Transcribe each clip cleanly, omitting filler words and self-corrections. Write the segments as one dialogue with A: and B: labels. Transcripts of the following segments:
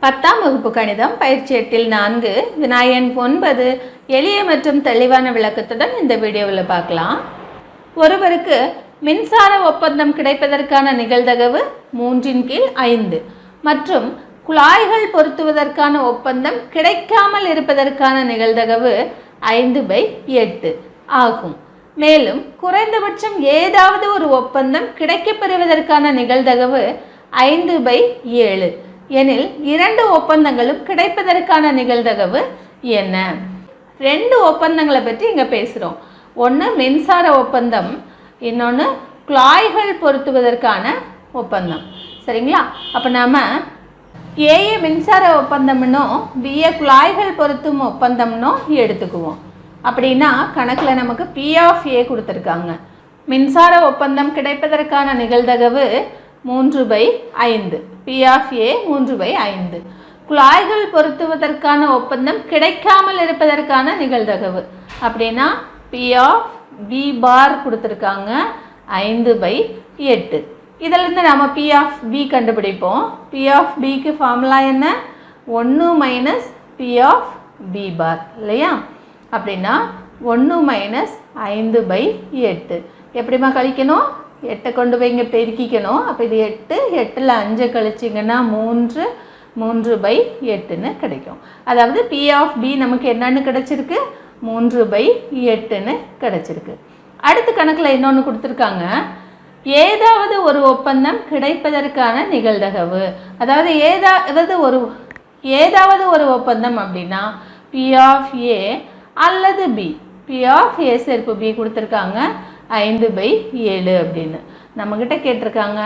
A: 10ஆம் வகுப்பு கணிதம் பயிற்சி 8இல் 4 வினா எண் 9 எளிய மற்றும் தெளிவான விளக்கத்துடன் இந்த வீடியோவில் பார்க்கலாம். ஒருவருக்கு மின்சார ஒப்பந்தம் கிடைப்பதற்கான நிகழ்தகவு 3/5 மற்றும் குழாய்கள் பொருத்துவதற்கான ஒப்பந்தம் கிடைக்காமல் இருப்பதற்கான நிகழ்தகவு 5/8 ஆகும். மேலும் குறைந்தபட்சம் ஏதாவது ஒரு ஒப்பந்தம் கிடைக்கப்பெறுவதற்கான நிகழ்தகவு 5/7 எனில் இரண்டு ஒப்பந்தங்களும் கிடைப்பதற்கான நிகழ்தகவு என்ன? ரெண்டு ஒப்பந்தங்களை பற்றி இங்கே பேசுகிறோம். ஒன்று மின்சார ஒப்பந்தம், இன்னொன்று குழாய்கள் பொருத்துவதற்கான ஒப்பந்தம். சரிங்களா? அப்போ நாம் ஏஏ மின்சார ஒப்பந்தம்னும் பிஏ குழாய்கள் பொருத்தும் ஒப்பந்தம்னும் எடுத்துக்குவோம். அப்படின்னா கணக்கில் நமக்கு P(A) கொடுத்துருக்காங்க. மின்சார ஒப்பந்தம் கிடைப்பதற்கான நிகழ்தகவு 3/5, P(A) 3/5. குழாய்கள் பொருத்துவதற்கான ஒப்பந்தம் கிடைக்காமல் இருப்பதற்கான நிகழ்தகவு அப்படின்னா P(B) கொடுத்துருக்காங்க 5/8. இதிலிருந்து நம்ம P(B) கண்டுபிடிப்போம். P(B)க்கு ஃபார்முலா என்ன? 1 - P(B) இல்லையா? அப்படின்னா 1 - 5/8. எப்படிமா கழிக்கணும்? 8 கொண்டு போய் இங்கே பெருக்கிக்கணும். அப்போ இது 8, 8ல் 5 கழிச்சிங்கன்னா 3, 3/8ன்னு கிடைக்கும். அதாவது P(B) நமக்கு என்னன்னு கிடச்சிருக்கு? 3/8ன்னு கிடச்சிருக்கு. அடுத்த கணக்கில் இன்னொன்று கொடுத்துருக்காங்க. ஏதாவது ஒரு ஒப்பந்தம் கிடைப்பதற்கான நிகழ்தகவு, அதாவது ஏதாவது ஒரு ஒப்பந்தம் அப்படின்னா P(A) அல்லது B, P(A) சேர்ப்பு B கொடுத்துருக்காங்க 5/7 அப்படின்னு நம்மக்கிட்ட கேட்டிருக்காங்க.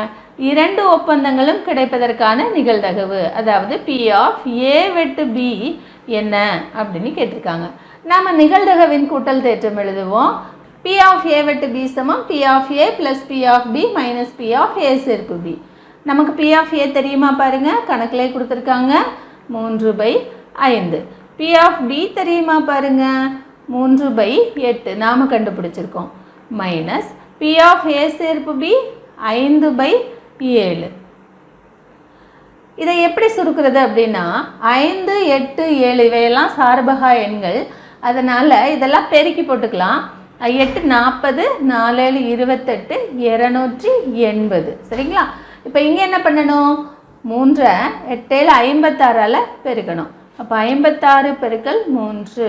A: இரண்டு ஒப்பந்தங்களும் கிடைப்பதற்கான நிகழ்தகவு, அதாவது P(A) வெட்டு B என்ன அப்படின்னு கேட்டிருக்காங்க. நாம் நிகழ்தகவின் கூட்டல் தேற்றம் எழுதுவோம். P(A) வெட்டு B சமம் P(A) + P(B) - P(A) சேர்ப்பு B. நமக்கு P(A) தெரியுமா பாருங்க, கணக்கிலே கொடுத்துருக்காங்க 3/5. P(B) தெரியுமா பாருங்க 3/8 நாம் கண்டுபிடிச்சிருக்கோம். மைனஸ் P(A) சேர்ப்பு B 5/7. இதை எப்படி சுருக்கிறது அப்படின்னா 5, 8, 7 இவையெல்லாம் சார்பகா எண்கள். அதனால் இதெல்லாம் பெருக்கி போட்டுக்கலாம். 8 40, 4 28, 280. சரிங்களா? இப்போ இங்கே என்ன பண்ணணும்? 3 8 56ஆல் பெருக்கணும். அப்போ 56 பெருக்கல் 3,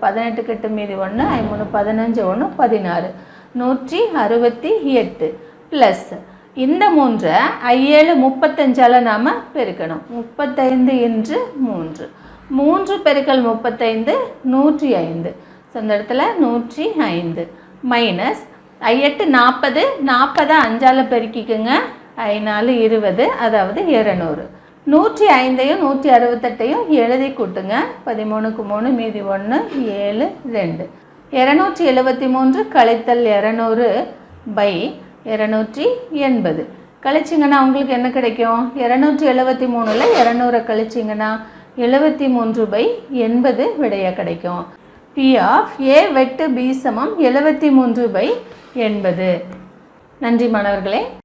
A: 18 கெட்டு மீதி 1, 3 15 1 16, 168 ப்ளஸ் இந்த 3 7 35ஆல் நாம் பெருக்கணும். 35 × 3, 3 பெருக்கல் 35 105. ஸோ இந்த இடத்துல 105 மைனஸ் 8 40, 40 5ஆல் பெருக்கிக்குங்க. 4 20, அதாவது 200. 105ஐயும் 168ஐயும் எழுதி கூட்டுங்க. 13க்கு 3 மீதி 1, 7 2. 273 கழித்தல் 200/280 கழிச்சிங்கன்னா உங்களுக்கு என்ன கிடைக்கும்? 273ல் 200 கழிச்சிங்கன்னா 73/80 விடையாக கிடைக்கும். P(A) வெட்டு B சமம் 73/80. நன்றி மாணவர்களே.